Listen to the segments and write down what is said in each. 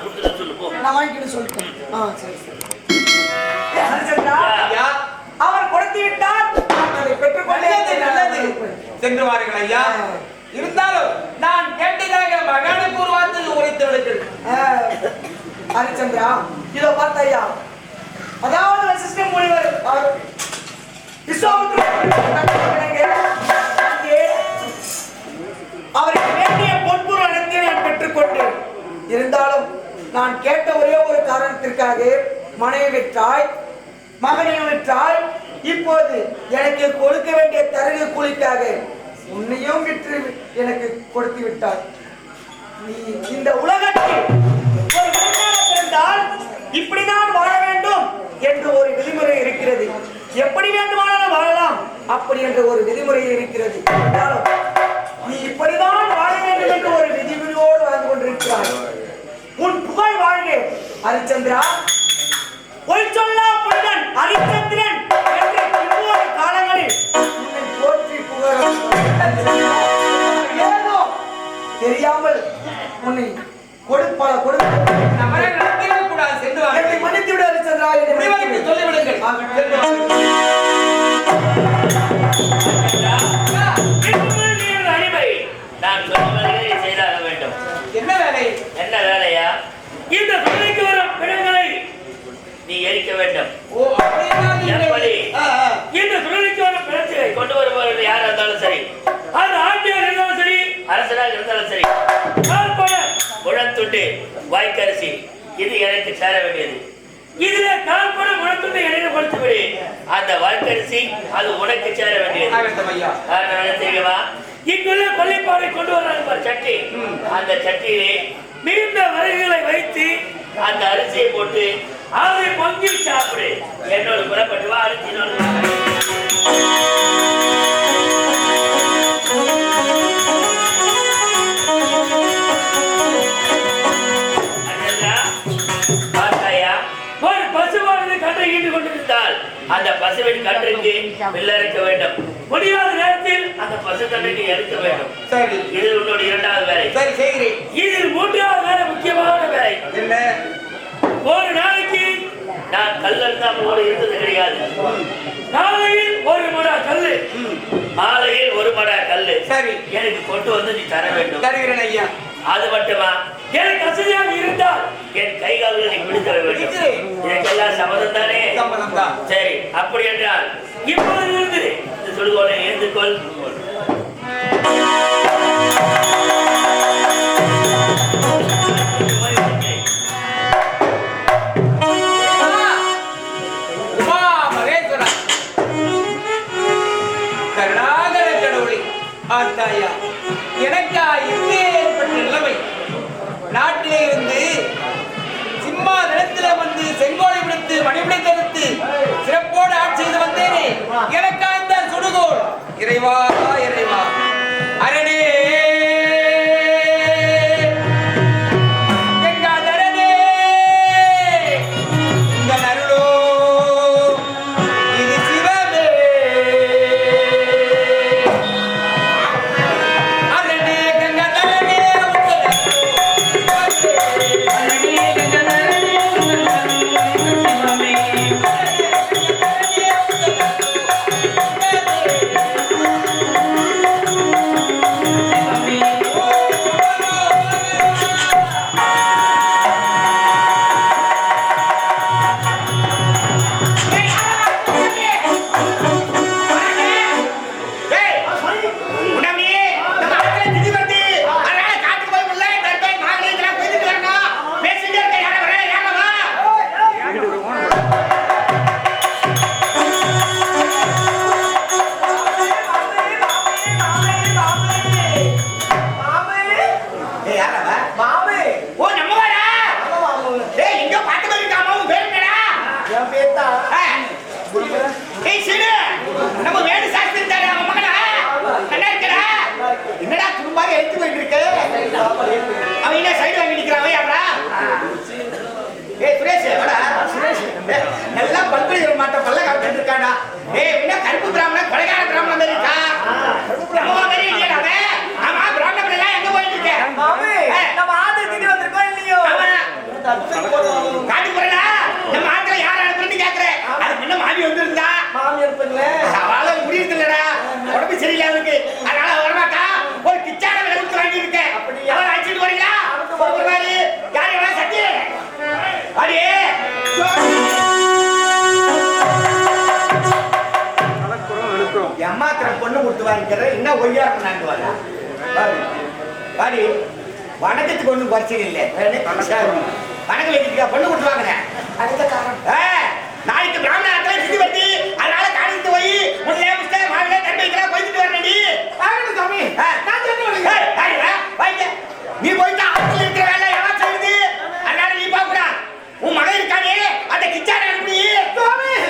கொடுத்துட்டு சொல்லு போ. நான் வாங்கிட்டு சொல்லிட்டேன். சரி சரி. ஹரிச்சந்திரா, அவர் கொடுத்து விட்டார், அதை பெற்றுக்கொண்டே. நல்லது, சென்று வாருங்கள் ஐயா. இருந்தாலும் நான் கேட்டதாக மகானுக்கு ஒரு வார்த்தை உரைத்து விடுங்கள். ஹரிச்சந்திரா, இதோ பார்த்தையா, அதாவது வசிஷ்ட முனிவர் அவருக்கு வேண்டிய பொன்பொருள் அனைத்தையும் நான் பெற்றுக்கொண்டேன். இருந்தாலும் நான் கேட்ட ஒரே ஒரு காரணத்திற்காக மனைவி விற்றாய், மகனையும் விற்றாய், இப்போது எனக்கு கொடுக்க வேண்டிய தரகு கூலிக்காக உன்னையும் விற்று எனக்கு கொடுத்து விட்டாய். நீ இந்த உலகத்தில் ஒரு மனிதனாக பிறந்தால் இப்படிதான் வாழ வேண்டும் என்று ஒரு விதிமுறை இருக்கிறது. எப்படி வேண்டுமானாலும் வாழலாம் அப்படி என்ற ஒரு விதிமுறை இருக்கிறது. நீ இப்படிதான் வாழ வேண்டும் என்று ஒரு விதிமுறையோடு வாழ்ந்து கொண்டிருக்கிறாய். உன் புகழ் வாழ்க ஹரிச்சந்திரா. பொய் சொல்லா புனிதன் ஹரிச்சந்திரன் என்று ஒவ்வொரு காலங்களில் உன்னை போற்றி புகழும். ஏதோ தெரியாமல் உன்னை கொடுப்பால கொடுக்க கூடாது. சென்று என்னை மன்னித்து விடு ஹரிச்சந்திரா. என்னை சொல்லிவிடுங்கள். அடிமை, நான் சொல்வதை செய்தாக வேண்டும். என்ன வேலை? என்ன வேலையா? இந்த தொழிலுக்கு வரும் பிணங்களை நீ எரிக்க வேண்டும். எப்படி இந்த தொழிலுக்கு வரும் பிணத்தை கொண்டு வருபவர்கள் யாரா இருந்தாலும் சரி, அது ஆட்சியாக இருந்தாலும் சரி, அரசராக இருந்தாலும் சரி, முழத்துண்டு வாய்க்கரிசி இது எனக்கு சேர வேண்டியது. இதுல கால்பட முழத்துண்டு இடையில கொடுத்து விடு. அந்த வாய்க்கரிசி அது உனக்கு சேர வேண்டியது. தெரியுமா? இங்குள்ள கொல்லைப்பாறை கொண்டு வர்றாங்க சட்டி. அந்த சட்டியிலே மிகுந்த வரைகளை வைத்து அந்த அரிசியை போட்டு அதை பொங்கி சாப்பிடு. என்னோட புறப்பட்டு வா. அரிசி ஒரு பசுவானது கன்றை ஈண்டு கொண்டிருந்தால் அந்த பசுவின் கன்றுக்கு வில்லறுக்க வேண்டும். முடியாத நேரத்தில் அந்த பசு கன்றுக்கு எடுக்க வேண்டும். சரி, இது உன்னோட இரண்டாவது வேலை. சரி செய்கிறேன். இதில் மூன்றாவது வேலை முக்கியமான வேலை. என்ன? ஒரு நாளைக்கு நான் கல்லெடுத்தாமோடு இருந்தது கிடையாது. காலையில் ஒரு மடா கல்லு, மாலையில் ஒரு மடா கல்லு. சரி, எனக்கு கொண்டு வந்து நீ தர வேண்டும். தருகிறேன் ஐயா. அது மட்டுமா, எனக்கு அசதியாக இருந்தால் என் கை கால்களை பிடித்து தர வேண்டும். எனக்கெல்லாம் சம்மதம் தானே? சம்மதம் தான். சரி, அப்படி என்றால் இப்போது இருந்து இந்த சொல்லுகோலை ஏந்துக்கொள். எனக்கா இங்கே ஏற்பட்ட நிலைமை, நாட்டிலே இருந்து சிம்மாசனத்திலே வந்து செங்கோலை பிடித்து மணிபிடி தடுத்து சிறப்போடு ஆட்சி செய்து வந்தேனே, எனக்கா இந்த சுடுகோல். இறைவா இறைவா, அரணே கங்காதரனே, இந்த நருளோ இது சிவமே. கொடுத்து வாங்கிக்கிறேன். இன்னும் ஒய்யா நாட்டு வர பாடி வணக்கத்துக்கு ஒன்றும் குறைச்சி இல்லை. வணக்கம் வைக்கிறதுக்கா பொண்ணு கொடுத்து வாங்குறேன். நாளைக்கு பிராமணத்துல சிதி வருது. அதனால காணிட்டு போய் முன்னே புஸ்தகம் மாவிலே தண்ணி வைக்கலாம் போயிட்டு வரணும். சாமி நீ போயிட்டு ஆத்துல இருக்கிற வேலை எல்லாம் செய்யுது. அதனால நீ பாக்குறா உன் மகன் இருக்கானே அந்த கிச்சான அனுப்பி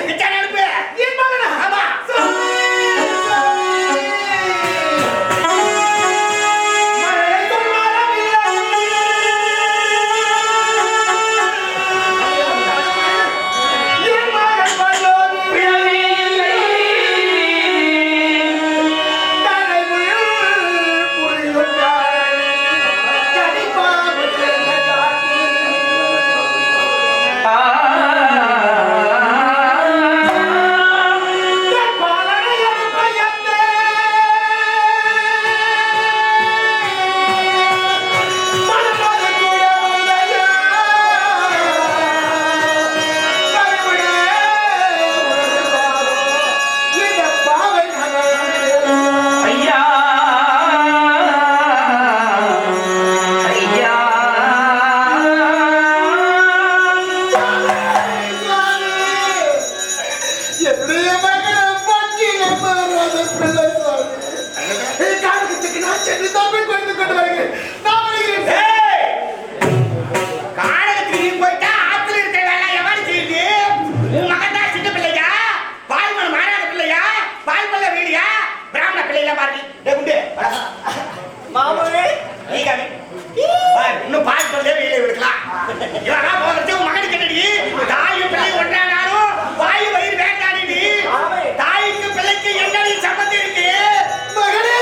கிச்சான அனுப்பு. ஆமா இன்னும் பால் பண்ணே வெளியே விடுக்கலாம். இவெல்லாம் போகிறது உன் மகனுக்கு என்னடி தாய் பிள்ளை ஒன்றானாலும் வாயு வயிறு வேண்டாடி. தாய்க்கு பிள்ளைக்கு என்னடி சம்பந்தம் இருக்கு? மகனே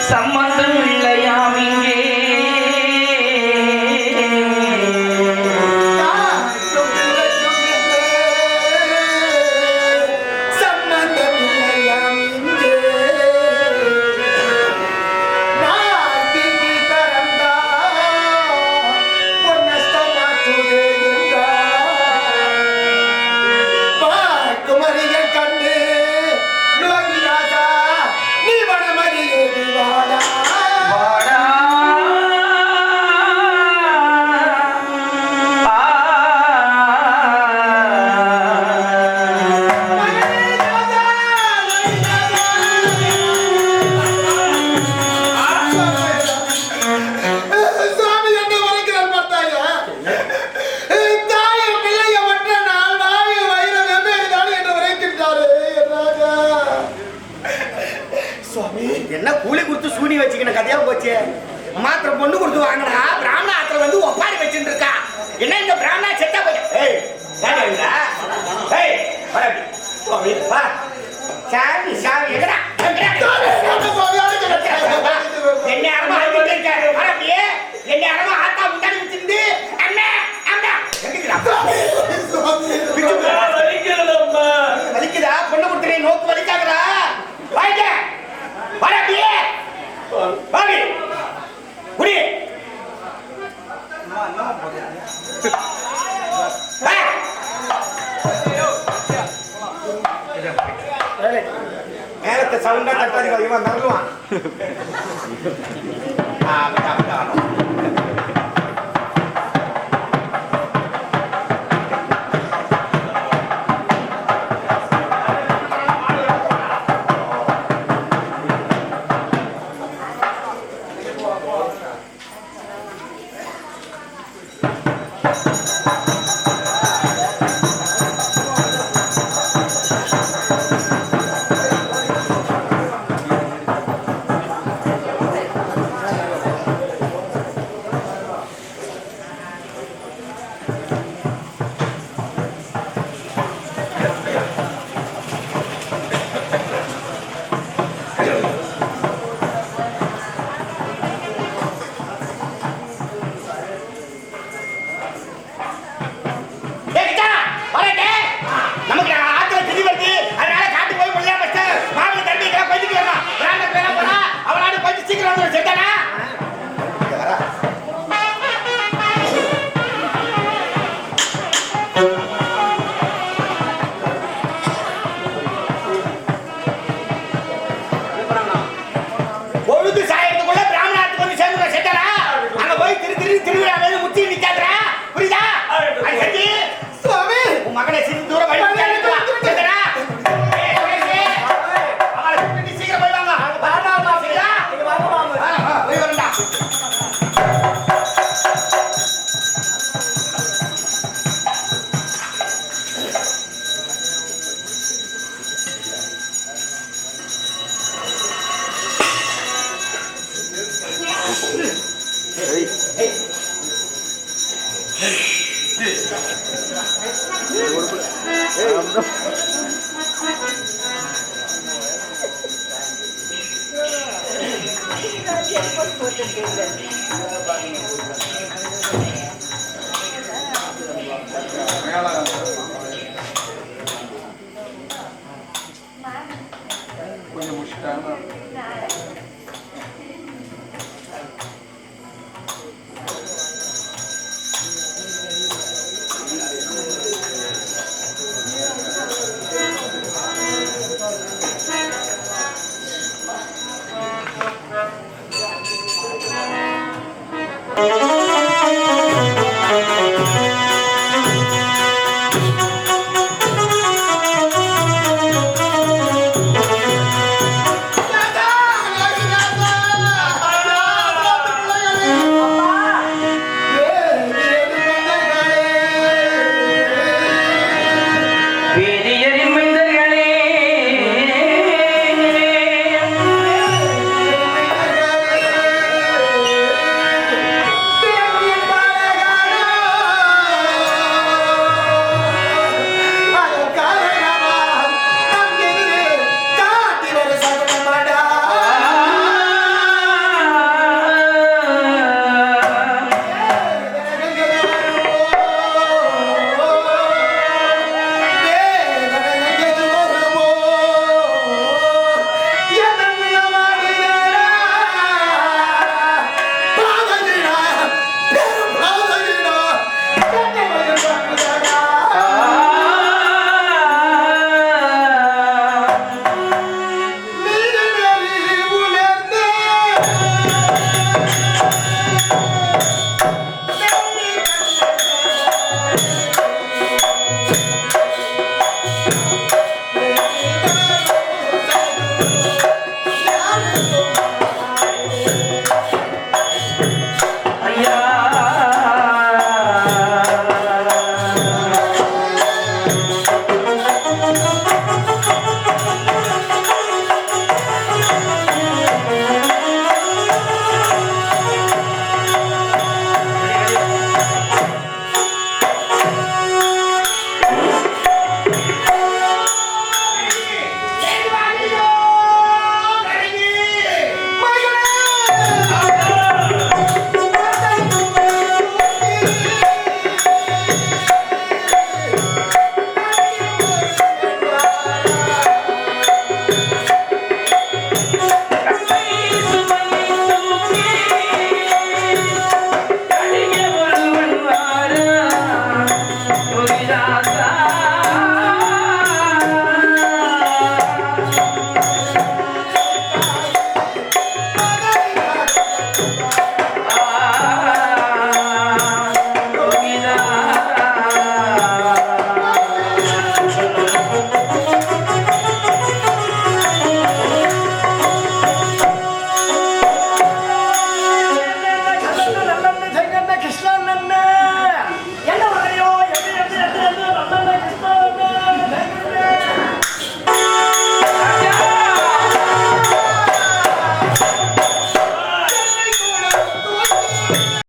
சம்பந்தம் இல்லையாம் இங்கே. என்ன கூலி கொடுத்து சூனி வச்சுக்கின கதையா போச்சு. மாத்திர பொண்ணு கொடுத்து வாங்கினா பிராமண ஆத்திர வந்து ஒப்பாரி வச்சுட்டு இருக்கா. என்ன இந்த பிராமணா செத்தா போய் சாமி சாமி எங்கடா என்ன அரமா இருக்காரு என்ன அரமா ஆத்தா முன்னாடி வச்சிருந்து அண்ணே அண்ணா வலிக்குதா பொண்ணு கொடுத்துறேன் நோக்கு வலிக்காதரா வாங்க வரப்பியே வாடி குடி மேலத்தை சவுண்டா தட்டாதி இவன் தருவான். கொஞ்சம் முடிச்சுட்டாங்க. Thank you.